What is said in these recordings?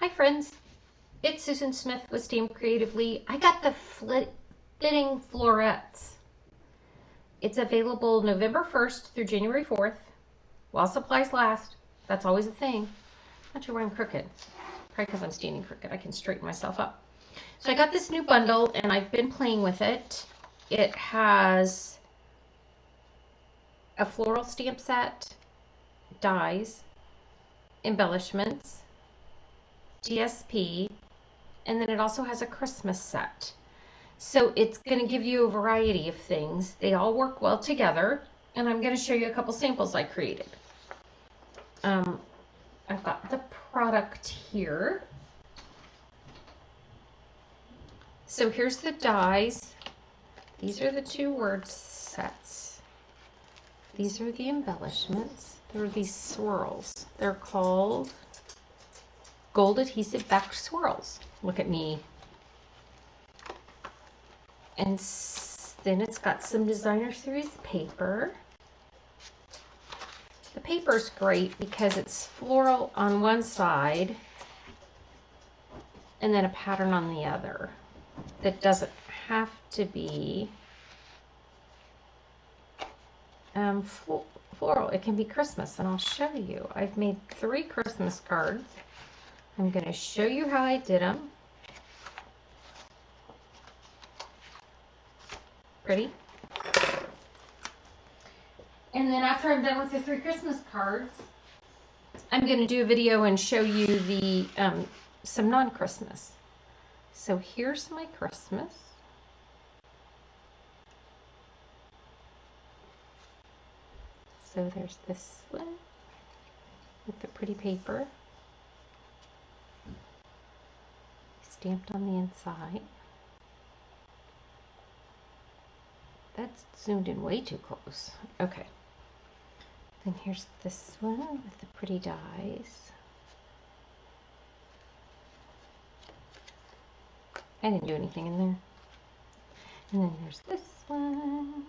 Hi friends, it's Susan Smith with StampCreatively. I got the fitting florets. It's available November 1st through January 4th, while supplies last. That's always a thing. Not sure why I'm crooked. Probably because I'm standing crooked. I can straighten myself up. So I got this new bundle and I've been playing with it. It has a floral stamp set, dies, embellishments, DSP, and then it also has a Christmas set. So it's going to give you a variety of things. They all work well together, and I'm going to show you a couple samples I created. I've got the product here. So here's the dies. These are the 2 word sets. These are the embellishments. There are these swirls. They're called gold adhesive back swirls. Look at me. And then it's got some designer series paper. The paper's great because it's floral on one side and then a pattern on the other. That doesn't have to be floral. It can be Christmas, and I'll show you. I've made 3 Christmas cards. I'm going to show you how I did them. Pretty. And then after I'm done with the 3 Christmas cards, I'm going to do a video and show you the some non-Christmas. So here's my Christmas. So there's this one with the pretty paper stamped on the inside. That's zoomed in way too close. Okay. Then here's this one with the pretty dies. I didn't do anything in there. And then there's this one.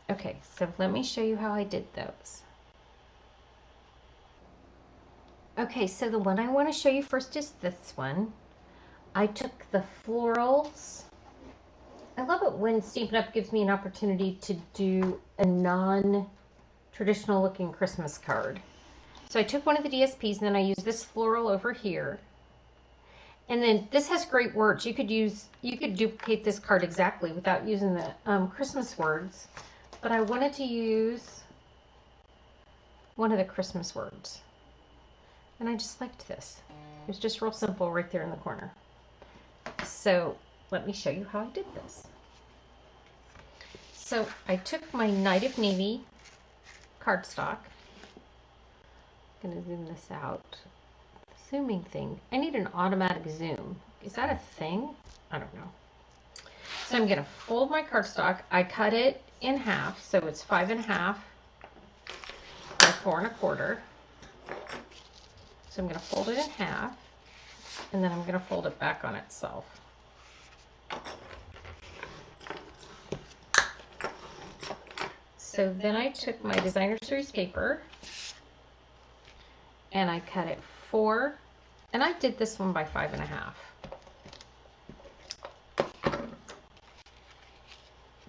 Okay, so let me show you how I did those. Okay, so the one I want to show you first is this one. I took the florals. I love it when Stampin' Up! Gives me an opportunity to do a non-traditional looking Christmas card. So I took one of the DSPs and then I used this floral over here. And then this has great words. You could duplicate this card exactly without using the Christmas words. But I wanted to use one of the Christmas words. And I just liked this. It was just real simple right there in the corner. So let me show you how I did this. So I took my Night of Navy cardstock. I'm going to zoom this out. Zooming thing. I need an automatic zoom. Is that a thing? I don't know. So I'm going to fold my cardstock. I cut it in half, so it's 5 1/2 by 4 1/4. So I'm going to fold it in half, and then I'm going to fold it back on itself. So then I took my designer series paper and I cut it 4, and I did this one by 5 1/2.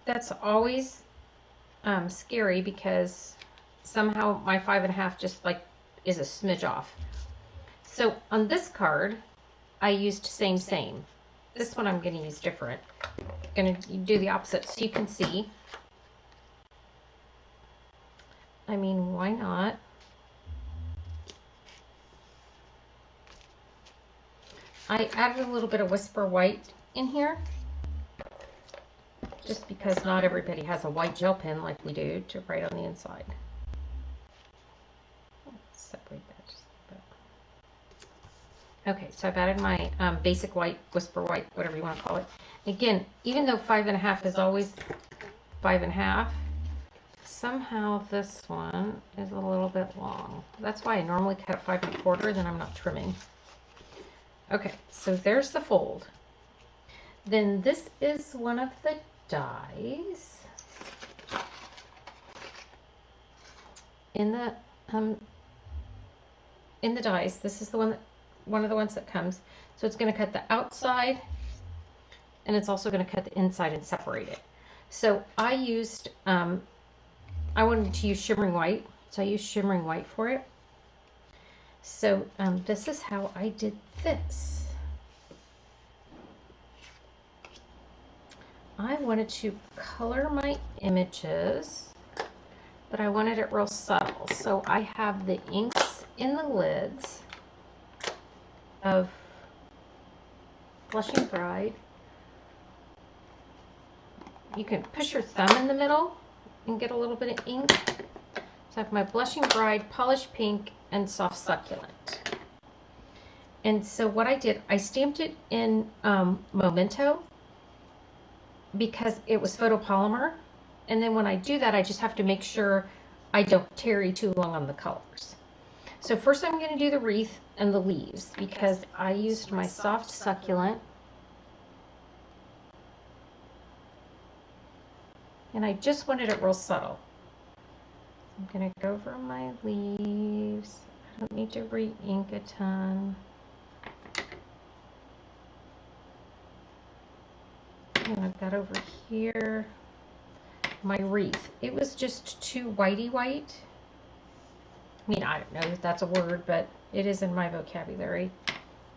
That's always scary because somehow my 5 1/2 just like is a smidge off. So on this card, I used same. This one I'm going to use different. I'm going to do the opposite so you can see. I mean, why not? I added a little bit of Whisper White in here, just because not everybody has a white gel pen like we do to write on the inside. Let's separate that just a bit. Okay, so I've added my basic white, Whisper White, whatever you want to call it. Again, even though 5 1/2 is always 5 1/2, somehow this one is a little bit long. That's why I normally cut it 5 1/4, then I'm not trimming. Okay, so there's the fold. Then this is one of the dies. In the in the dies. This is the one of the ones that comes. So it's going to cut the outside, and it's also going to cut the inside and separate it. So I used, I wanted to use shimmering white, so I used shimmering white for it. So this is how I did this. I wanted to color my images, but I wanted it real subtle. So I have the inks in the lids of Blushing Bride. You can push your thumb in the middle and get a little bit of ink. So I have my Blushing Bride, Polished Pink, and Soft Succulent. And so what I did, I stamped it in Memento because it was photopolymer. And then when I do that, I just have to make sure I don't tarry too long on the colors. So first I'm going to do the wreath and the leaves because I used my Soft Succulent. And I just wanted it real subtle. I'm going to go over my leaves. I don't need to re-ink a ton. And I've got over here my wreath. It was just too whitey white. I mean, I don't know if that's a word, but it is in my vocabulary.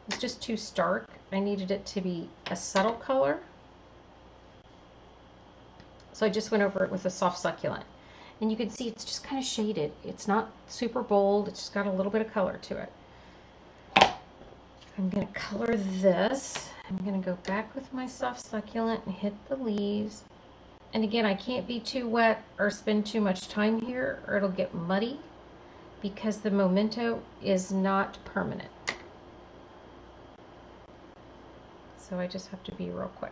It's just too stark. I needed it to be a subtle color. So I just went over it with a Soft Succulent. And you can see it's just kind of shaded. It's not super bold. It's just got a little bit of color to it. I'm going to color this. I'm going to go back with my Soft Succulent and hit the leaves. And again, I can't be too wet or spend too much time here or it'll get muddy because the Memento is not permanent. So I just have to be real quick.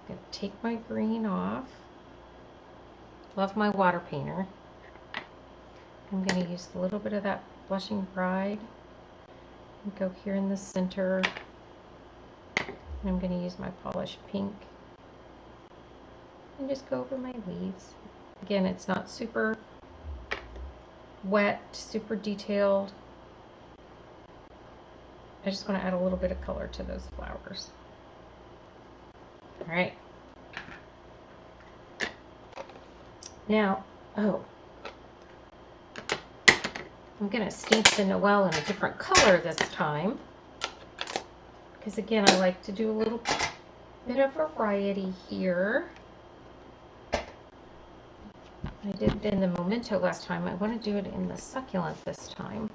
I'm going to take my green off. Love my water painter. I'm going to use a little bit of that Blushing Bride. And go here in the center. And I'm going to use my Polished Pink. And just go over my leaves. Again, it's not super wet, super detailed. I just want to add a little bit of color to those flowers. All right. Now, I'm going to stamp the Noel in a different color this time. Because again, I like to do a little bit of variety here. I did it in the Memento last time. I want to do it in the Succulent this time.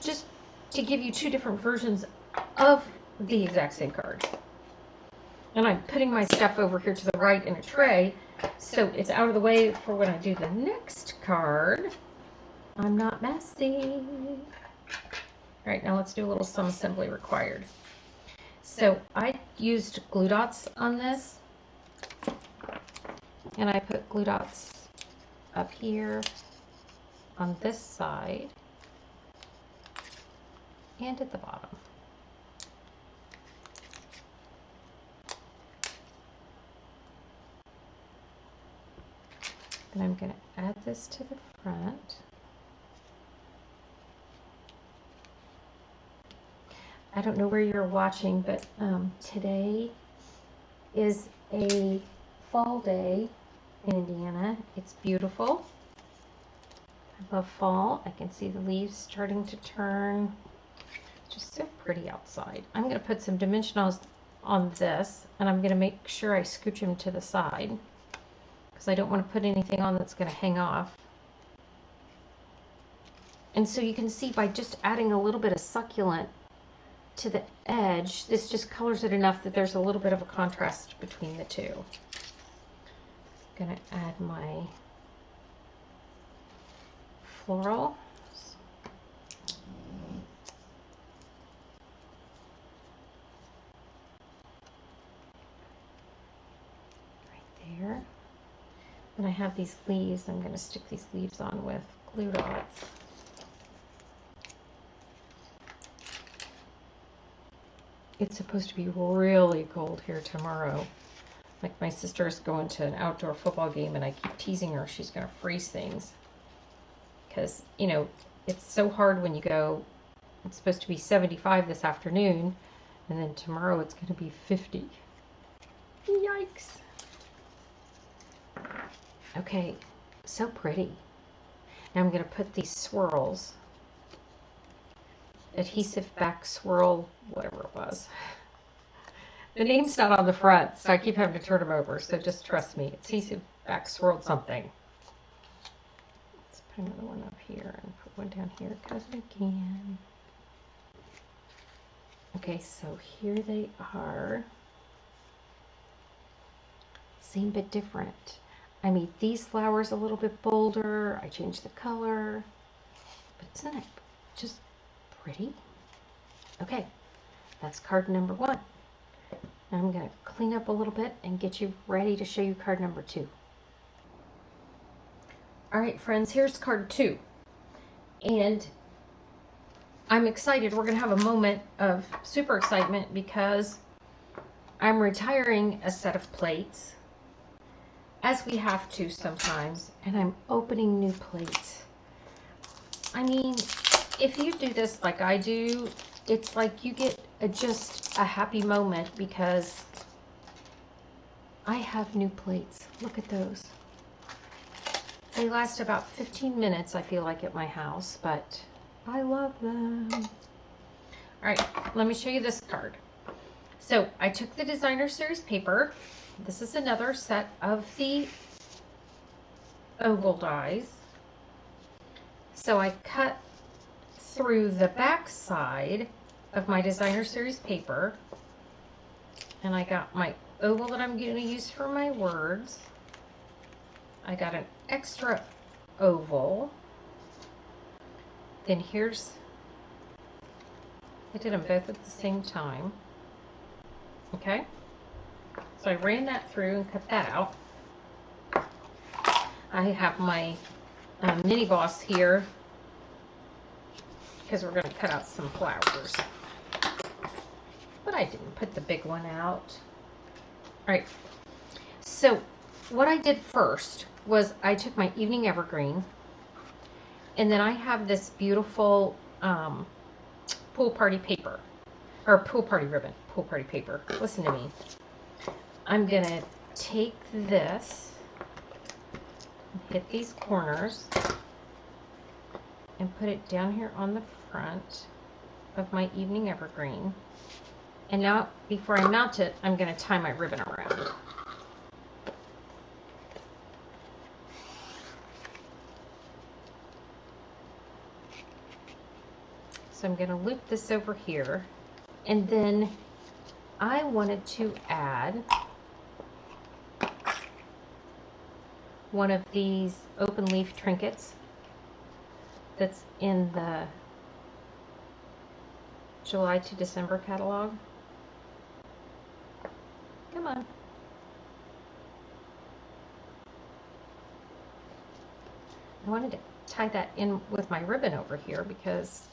Just to give you two different versions of the exact same card. And I'm putting my stuff over here to the right in a tray, so it's out of the way for when I do the next card. I'm not messy. All right, now let's do a little some assembly required. So I used glue dots on this, and I put glue dots up here on this side and at the bottom. Then I'm going to add this to the front. I don't know where you're watching, but today is a fall day in Indiana. It's beautiful. I love fall. I can see the leaves starting to turn. Just so pretty outside. I'm going to put some dimensionals on this, and I'm going to make sure I scooch them to the side because I don't want to put anything on that's going to hang off. And so you can see by just adding a little bit of succulent to the edge, this just colors it enough that there's a little bit of a contrast between the two. I'm going to add my floral. Right there. And I have these leaves. I'm going to stick these leaves on with glue dots. It's supposed to be really cold here tomorrow. Like my sister's going to an outdoor football game and I keep teasing her she's going to freeze things. Because, you know, it's so hard when you go, it's supposed to be 75 this afternoon, and then tomorrow it's going to be 50. Yikes. Okay, so pretty. Now I'm going to put these swirls, adhesive back swirl, whatever it was. The name's not on the front, so I keep having to turn them over, so just trust me. Adhesive back swirl something. Let's put another one up here and put one down here because I can. Okay, so here they are. Same but different. I made these flowers a little bit bolder. I changed the color. But isn't it just pretty? Okay, that's card number 1. Now I'm going to clean up a little bit and get you ready to show you card number 2. All right, friends, here's card 2. And I'm excited. We're going to have a moment of super excitement because I'm retiring a set of plates, as we have to sometimes, and I'm opening new plates. I mean, if you do this like I do, it's like you get just a happy moment because I have new plates. Look at those. They last about 15 minutes, I feel like, at my house, but I love them. All right, let me show you this card. So I took the Designer Series paper. This is another set of the oval dies. So I cut through the back side of my Designer Series paper, and I got my oval that I'm going to use for my words. I got an extra oval. Then here's, I did them both at the same time. Okay, so I ran that through and cut that out. I have my mini boss here because we're going to cut out some flowers. But I didn't put the big one out. All right, so what I did first was I took my Evening Evergreen, and then I have this beautiful pool party paper, or pool party ribbon, pool party paper. Listen to me. I'm going to take this, hit these corners, and put it down here on the front of my Evening Evergreen. And now, before I mount it, I'm going to tie my ribbon around. So I'm going to loop this over here. And then I wanted to add one of these open leaf trinkets that's in the July to December catalog. Come on. I wanted to tie that in with my ribbon over here because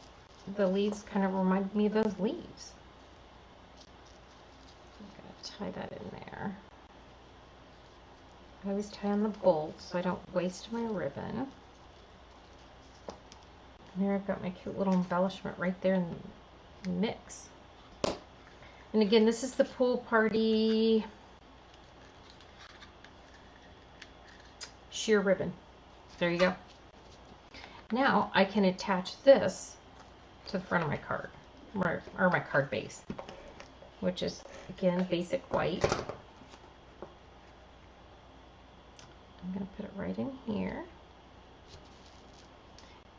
the leaves kind of remind me of those leaves. I'm going to tie that in there. I always tie on the bolts so I don't waste my ribbon. And there I've got my cute little embellishment right there in the mix. And again, this is the Pool Party sheer ribbon. There you go. Now I can attach this to the front of my card, or my card base, which is, again, basic white. I'm going to put it right in here.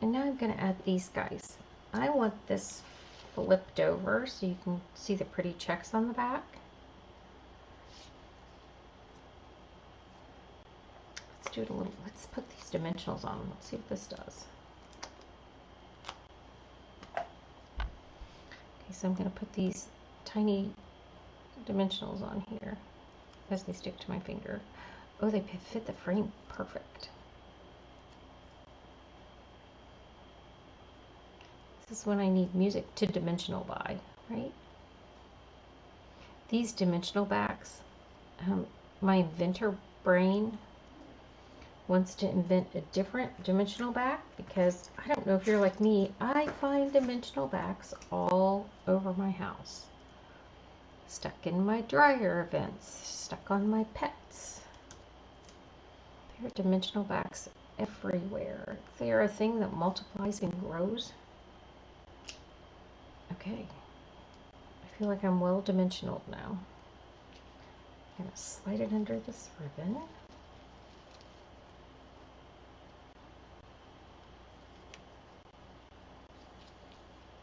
And now I'm going to add these guys. I want this flipped over so you can see the pretty checks on the back. Let's do it a little, let's put these dimensionals on. Let's see what this does. Okay, so I'm going to put these tiny dimensionals on here as they stick to my finger. Oh, they fit the frame perfect. This is when I need music to dimensional by, right? These dimensional backs, my inventor brain wants to invent a different dimensional back, because I don't know if you're like me, I find dimensional backs all over my house. Stuck in my dryer vents, stuck on my pets. There are dimensional backs everywhere. They are a thing that multiplies and grows. Okay. I feel like I'm well dimensional now. I'm going to slide it under this ribbon.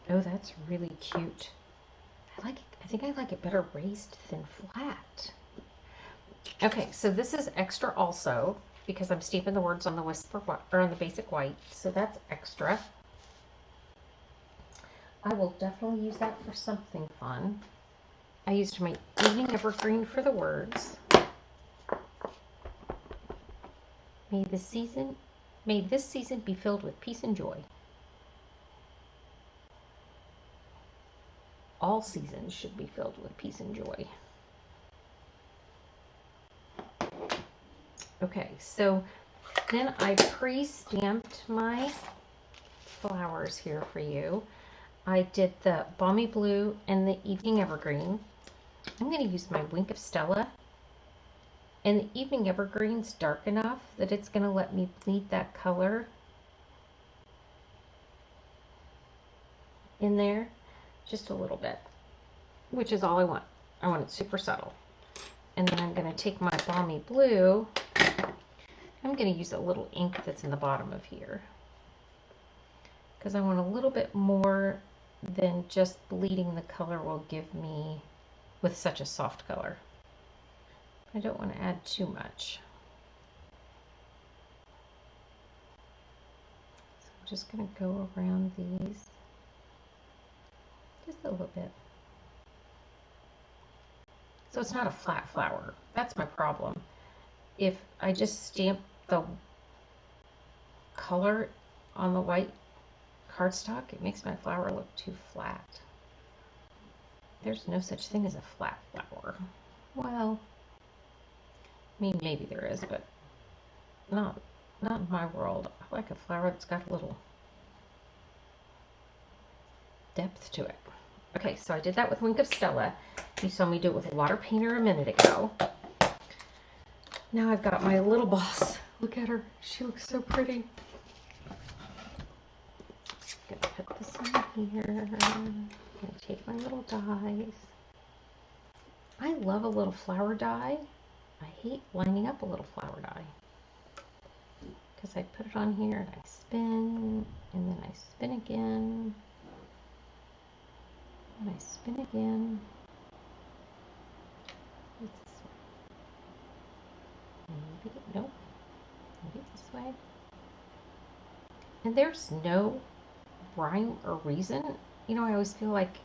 Oh, that's really cute. I like it. I think I like it better raised than flat. Okay, so this is extra also because I'm stamping the words on the whisper or on the basic white, so that's extra. I will definitely use that for something fun. I used my evening evergreen for the words. May this season be filled with peace and joy. All seasons should be filled with peace and joy. Okay, so then I pre-stamped my flowers here for you. I did the Balmy Blue and the Evening Evergreen. I'm going to use my Wink of Stella. And the Evening Evergreen's dark enough that it's going to let me bleed that color in there just a little bit, which is all I want. I want it super subtle. And then I'm going to take my Balmy Blue. I'm going to use a little ink that's in the bottom of here, because I want a little bit more than just bleeding the color will give me with such a soft color. I don't want to add too much. So I'm just going to go around these just a little bit. So it's not a flat flower. That's my problem. If I just stamp the color on the white cardstock, it makes my flower look too flat. There's no such thing as a flat flower. Well, I mean, maybe there is, but not in my world. I like a flower that's got a little depth to it. Okay, so I did that with Wink of Stella. You saw me do it with a water painter a minute ago. Now I've got my little boss. Look at her. She looks so pretty. I'm gonna put this in here. I'm gonna take my little dies. I love a little flower die. I hate lining up a little flower die, because I put it on here and I spin, and then I spin again, and I spin again. Maybe, nope, maybe this way. And there's no rhyme or reason. You know, I always feel like,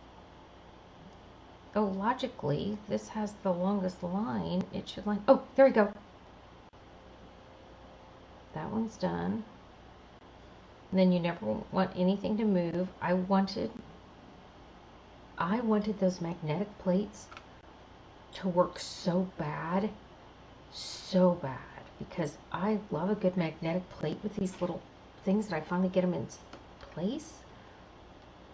oh, logically, this has the longest line. It should line. Oh, there we go. That one's done. And then you never want anything to move. I wanted those magnetic plates to work so bad, because I love a good magnetic plate with these little things that I finally get them in place.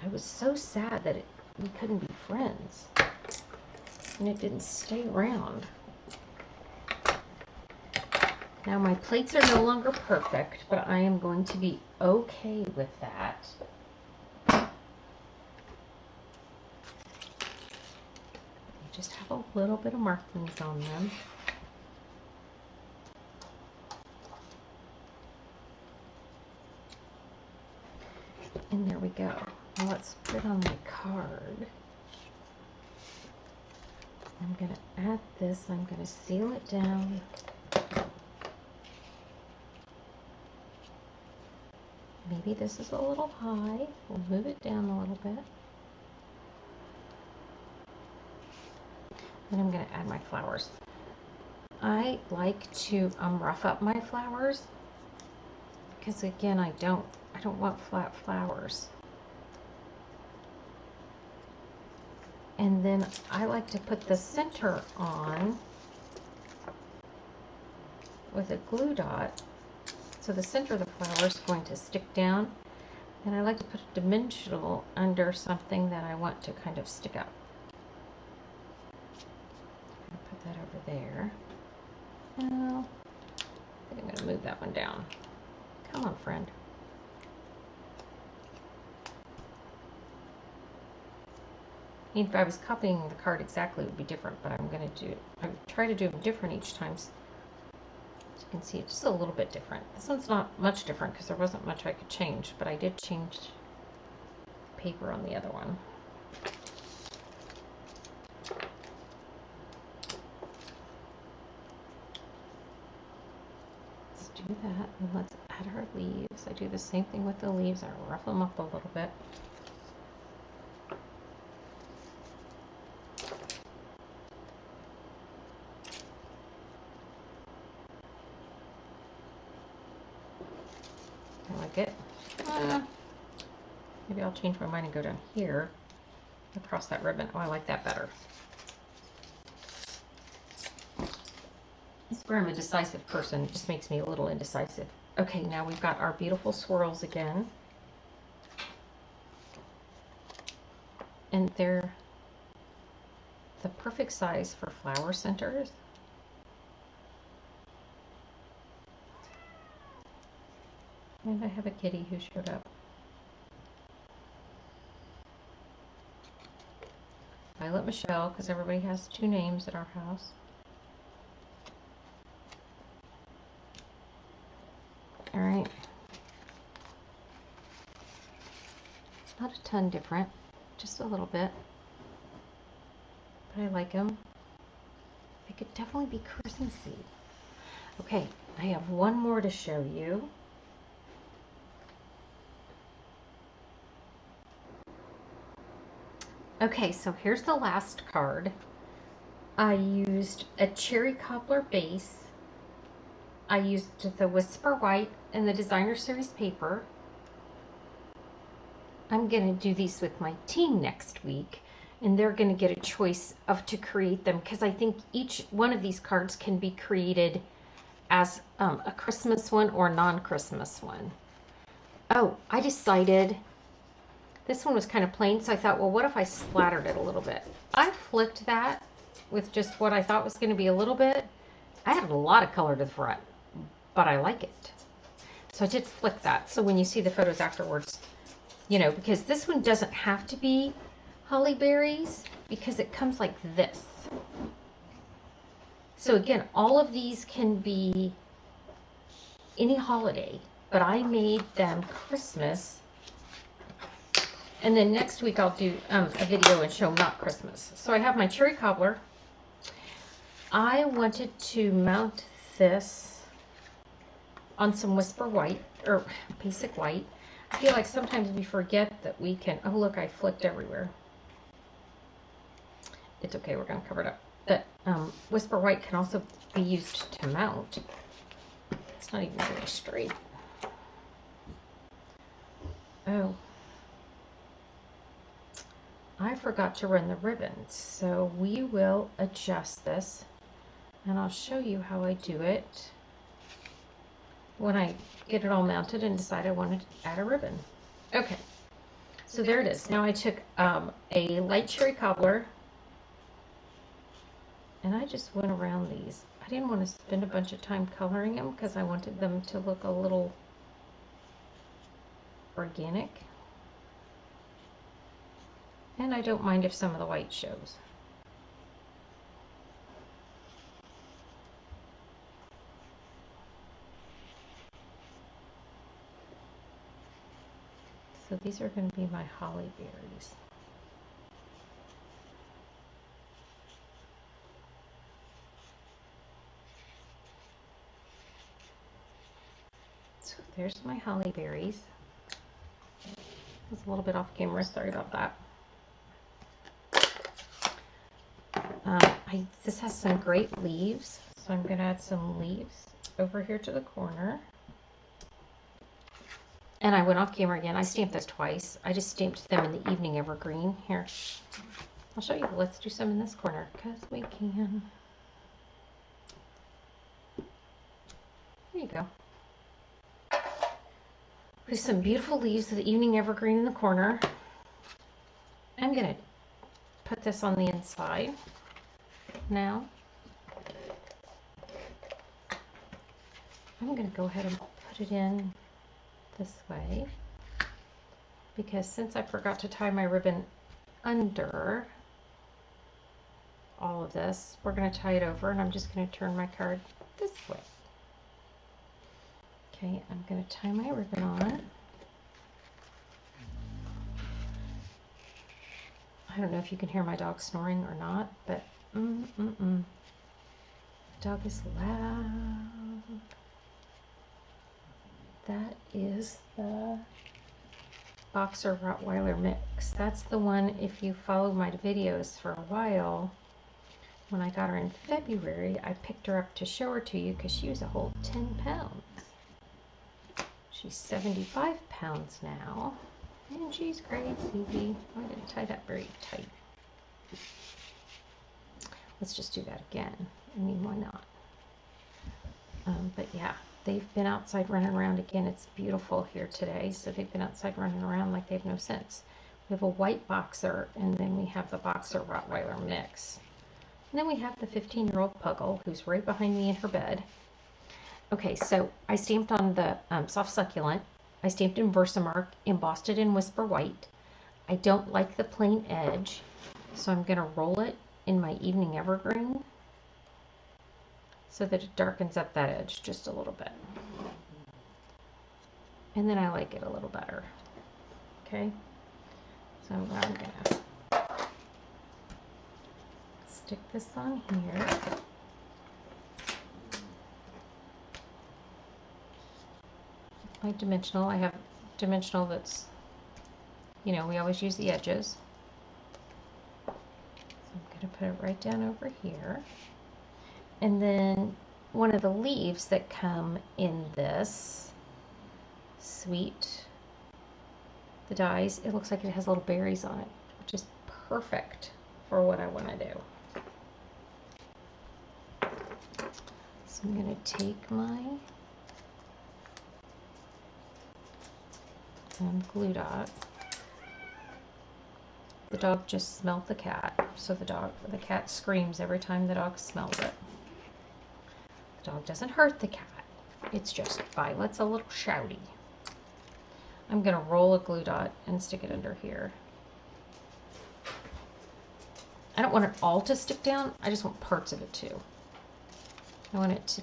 I was so sad that we couldn't be friends, and it didn't stay around. Now my plates are no longer perfect, but I am going to be okay with that. I just have a little bit of markings on them. And there we go. Now let's put it on my card. I'm going to add this. I'm going to seal it down. Maybe this is a little high. We'll move it down a little bit. And I'm going to add my flowers. I like to rough up my flowers, because again, I don't want flat flowers. And then I like to put the center on with a glue dot. So the center of the flower is going to stick down. And I like to put a dimensional under something that I want to kind of stick up. I'll put that over there. Now, I think I'm going to move that one down. Come on, friend. If I was copying the card exactly, it would be different, but I'm going to do, I try to do them different each time. So you can see it's just a little bit different. This one's not much different because there wasn't much I could change, but I did change paper on the other one. Let's do that, and let's add our leaves. I do the same thing with the leaves. I rough them up a little bit. It. Maybe I'll change my mind and go down here across that ribbon. Oh, I like that better. I swear I'm a decisive person. It just makes me a little indecisive. Okay, now we've got our beautiful swirls again. And they're the perfect size for flower centers. And I have a kitty who showed up. Violet Michelle, because everybody has 2 names at our house. All right. Not a ton different, just a little bit. But I like them. They could definitely be Christmassy. Okay, I have one more to show you. Okay, so here's the last card. I used a cherry cobbler base. I used the Whisper White and the Designer Series paper. I'm going to do these with my team next week, and they're going to get a choice of to create them, because I think each one of these cards can be created as a Christmas one or non-Christmas one. Oh, I decided this one was kind of plain, so I thought, well, what if I splattered it a little bit? I flicked that with just what I thought was going to be a little bit. I added a lot of color to the front, but I like it. So I did flick that. So when you see the photos afterwards, you know, because this one doesn't have to be holly berries because it comes like this. So again, all of these can be any holiday, but I made them Christmas. And then next week I'll do a video and show not Christmas. So I have my cherry cobbler. I wanted to mount this on some Whisper White, or basic white. I feel like sometimes we forget that we can, oh look, I flicked everywhere. It's okay, we're gonna cover it up. That Whisper White can also be used to mount. It's not even very straight. Oh. I forgot to run the ribbons, so we will adjust this, and I'll show you how I do it when I get it all mounted and decide I want to add a ribbon. Okay, so there it is. Now I took a light cherry cobbler, and I just went around these. I didn't want to spend a bunch of time coloring them because I wanted them to look a little organic. And I don't mind if some of the white shows. So these are going to be my holly berries. So there's my holly berries. It's a little bit off camera, sorry about that. This has some great leaves, so I'm going to add some leaves over here to the corner. And I went off camera again. I stamped this twice. I just stamped them in the evening evergreen. Here, I'll show you. Let's do some in this corner because we can. There you go. With some beautiful leaves of the evening evergreen in the corner. I'm going to put this on the inside now. I'm going to go ahead and put it in this way because since I forgot to tie my ribbon under all of this, we're going to tie it over, and I'm just going to turn my card this way. Okay, I'm going to tie my ribbon on. I don't know if you can hear my dog snoring or not, but the dog is loud. That is the Boxer Rottweiler mix. That's the one, if you follow my videos for a while, when I got her in February, I picked her up to show her to you because she was a whole 10 pounds. She's 75 pounds now, and she's crazy. I didn't tie that very tight. Let's just do that again. I mean, why not? But yeah, they've been outside running around again. It's beautiful here today, so they've been outside running around like they have no sense. We have a white boxer, and then we have the Boxer Rottweiler mix. And then we have the 15-year-old Puggle, who's right behind me in her bed. Okay, so I stamped on the soft succulent. I stamped in Versamark, embossed it in Whisper White. I don't like the plain edge, so I'm going to roll it in my evening evergreen so that it darkens up that edge just a little bit. And then I like it a little better. Okay, so I'm going to stick this on here. My dimensional, I have dimensional that's, you know, we always use the edges. So I'm going to put it right down over here. And then one of the leaves that come in this suite, the dies, it looks like it has little berries on it, which is perfect for what I want to do. So I'm going to take my glue dot. The dog just smelled the cat, so the cat screams every time the dog smells it. The dog doesn't hurt the cat. It's just Violet's a little shouty. I'm gonna roll a glue dot and stick it under here. I don't want it all to stick down. I just want parts of it too. I want it to,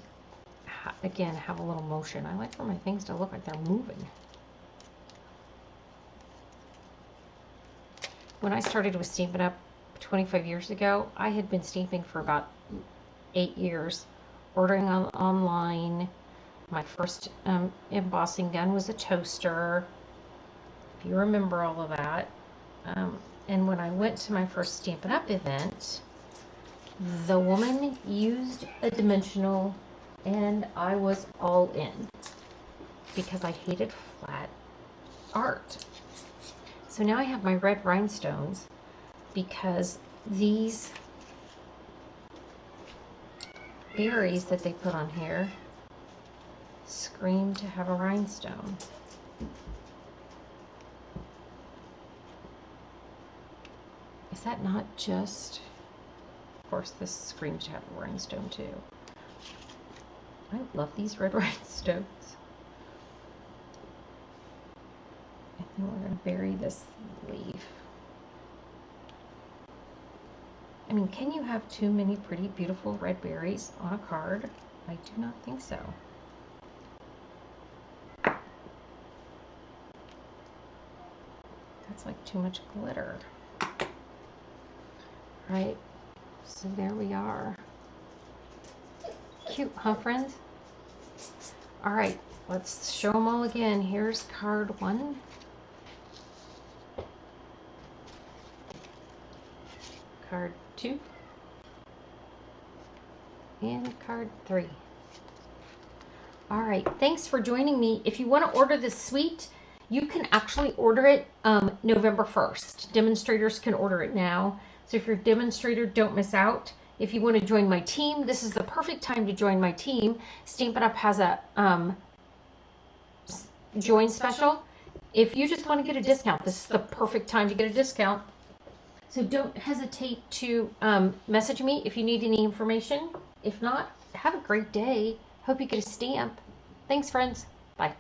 again, have a little motion. I like for my things to look like they're moving. When I started with Stampin' Up 25 years ago, I had been stamping for about 8 years, ordering online. My first embossing gun was a toaster, if you remember all of that. And when I went to my first Stampin' Up event, the woman used a dimensional, and I was all in because I hated flat art. So now I have my red rhinestones because these berries that they put on here scream to have a rhinestone. Is that not just, of course this screams to have a rhinestone too. I love these red rhinestones. And we're going to bury this leaf. I mean, can you have too many pretty, beautiful red berries on a card? I do not think so. That's like too much glitter. Right, so there we are. Cute, huh, friends? All right, let's show them all again. Here's card 1. Card 2 and card 3. All right, thanks for joining me. If you want to order this suite, you can actually order it November 1st. Demonstrators can order it now. So if you're a demonstrator, don't miss out. If you want to join my team, this is the perfect time to join my team. Stampin' Up! Has a join special. If you just want to get a discount, this is the perfect time to get a discount. So don't hesitate to message me if you need any information. If not, have a great day. Hope you get a stamp. Thanks, friends. Bye.